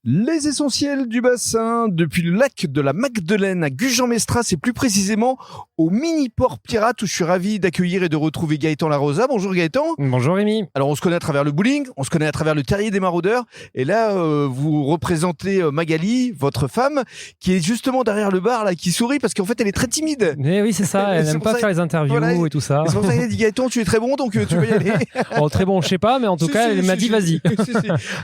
Les essentiels du bassin, depuis le lac de la Magdeleine à Gujan-Mestras et plus précisément au mini-port pirate où je suis ravi d'accueillir et de retrouver Gaëtan Larosa. Bonjour Gaëtan. Bonjour Rémi. Alors on se connaît à travers le bowling, on se connaît à travers le terrier des maraudeurs et là vous représentez Magali, votre femme, qui est justement derrière le bar là, qui sourit parce qu'en fait elle est très timide. Mais oui c'est ça, elle n'aime pas faire les interviews et tout ça. C'est pour ça qu'elle a dit Gaëtan tu es très bon donc tu peux y aller. Oh, très bon je sais pas mais en tout cas elle m'a dit vas-y.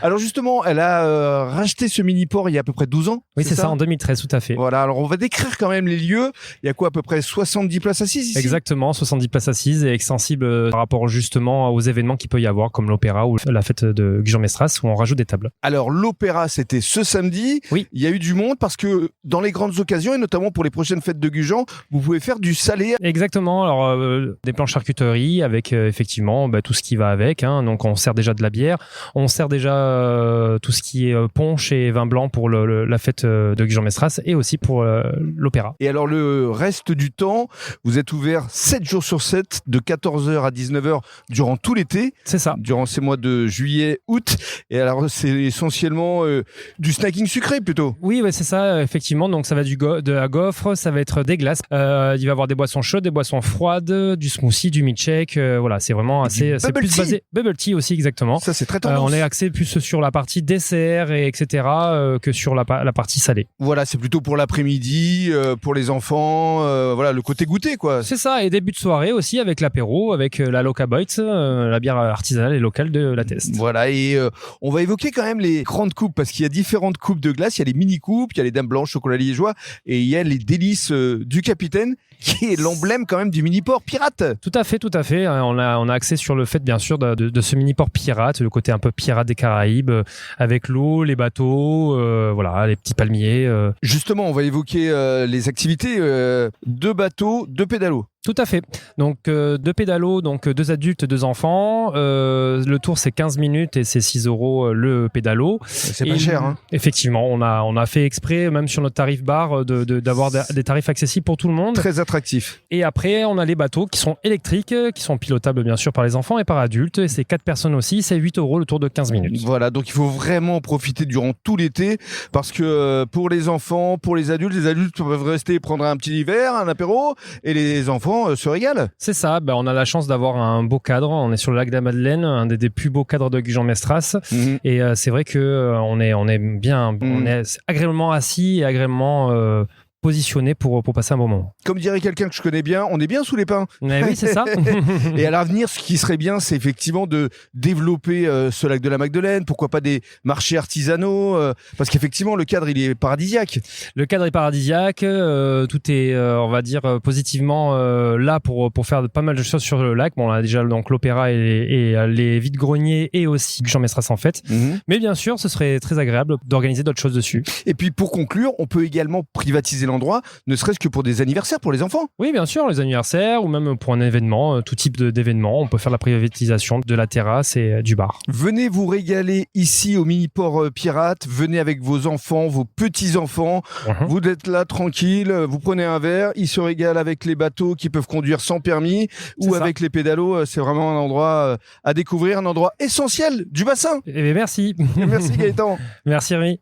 Alors justement elle a racheté ce mini-port il y a à peu près 12 ans. Oui, c'est ça, en 2013, tout à fait. Voilà, alors on va décrire quand même les lieux. Il y a quoi, à peu près 70 places assises ici ? Exactement, 70 places assises et extensibles par rapport justement aux événements qu'il peut y avoir, comme l'opéra ou la fête de Gujan-Mestras, où on rajoute des tables. Alors, l'opéra, c'était ce samedi. Oui. Il y a eu du monde parce que dans les grandes occasions, et notamment pour les prochaines fêtes de Gujan, vous pouvez faire du salé. Exactement, alors des plans charcuterie avec effectivement tout ce qui va avec. Donc, on sert déjà de la bière, on sert déjà tout ce qui est punch et vin blanc pour la fête de Gujan-Mestras et aussi pour l'opéra. Et alors le reste du temps, vous êtes ouvert 7 jours sur 7 de 14h à 19h durant tout l'été. C'est ça. Durant ces mois de juillet, août. Et alors c'est essentiellement du snacking sucré plutôt. Oui, ouais, c'est ça effectivement. Donc ça va de la gaufre, ça va être des glaces. Il va y avoir des boissons chaudes, des boissons froides, du smoothie, du milkshake. Voilà, c'est vraiment assez. C'est plus basé. Bubble tea aussi exactement. Ça c'est très tendance. On est axé plus sur la partie dessert et etc. Que sur la partie salée. Voilà, c'est plutôt pour l'après-midi, pour les enfants, voilà, le côté goûter, quoi. C'est ça, et début de soirée aussi avec l'apéro, avec la Loca Bites, la bière artisanale et locale de la Teste. Voilà, et on va évoquer quand même les grandes coupes, parce qu'il y a différentes coupes de glace, il y a les mini-coupes, il y a les dames blanches, chocolat liégeois, et il y a les délices du capitaine, qui est l'emblème quand même du mini-port pirate. Tout à fait. On a axé sur le fait, bien sûr, de ce mini-port pirate, le côté un peu pirate des Caraïbes, avec l'eau, les bateaux, voilà, les petits palmiers. Justement, on va évoquer les activités de bateaux, de pédalos. Tout à fait. Donc, 2 pédalos, donc 2 adultes, 2 enfants. Le tour, c'est 15 minutes et c'est 6 € le pédalo. C'est pas cher, hein. Effectivement, on a fait exprès, même sur notre tarif bar, d'avoir des tarifs accessibles pour tout le monde. Très attractif. Et après, on a les bateaux qui sont électriques, qui sont pilotables, bien sûr, par les enfants et par adultes. Et c'est 4 personnes aussi, c'est 8 € le tour de 15 minutes. Voilà, donc il faut vraiment en profiter durant tout l'été parce que pour les enfants, pour les adultes peuvent rester prendre un petit verre, un apéro et les enfants se régalent. C'est ça, on a la chance d'avoir un beau cadre. On est sur le lac de la Madeleine, un des plus beaux cadres de Gujan-Mestras. Et c'est vrai que on est bien, on est agréablement assis et agréablement positionné pour passer un bon moment. Comme dirait quelqu'un que je connais bien, on est bien sous les pins. Mais oui, c'est ça. Et à l'avenir, ce qui serait bien, c'est effectivement de développer ce lac de la Magdeleine, pourquoi pas des marchés artisanaux, parce qu'effectivement, le cadre, il est paradisiaque. Le cadre est paradisiaque, tout est, on va dire, positivement là pour faire pas mal de choses sur le lac. Bon, on a déjà donc l'opéra et les vides-greniers et aussi Gujan-Mestras en fait. Mais bien sûr, ce serait très agréable d'organiser d'autres choses dessus. Et puis, pour conclure, on peut également privatiser l'endroit, ne serait-ce que pour des anniversaires pour les enfants. Oui, bien sûr, les anniversaires ou même pour un événement, tout type d'événement, on peut faire la privatisation de la terrasse et du bar. Venez vous régaler ici au mini-port pirate, venez avec vos enfants, vos petits-enfants, vous êtes là tranquille, vous prenez un verre, ils se régalent avec les bateaux qui peuvent conduire sans permis ou avec les pédalos, c'est vraiment un endroit à découvrir, un endroit essentiel du bassin. Et merci. Merci Gaëtan. Merci Rémi.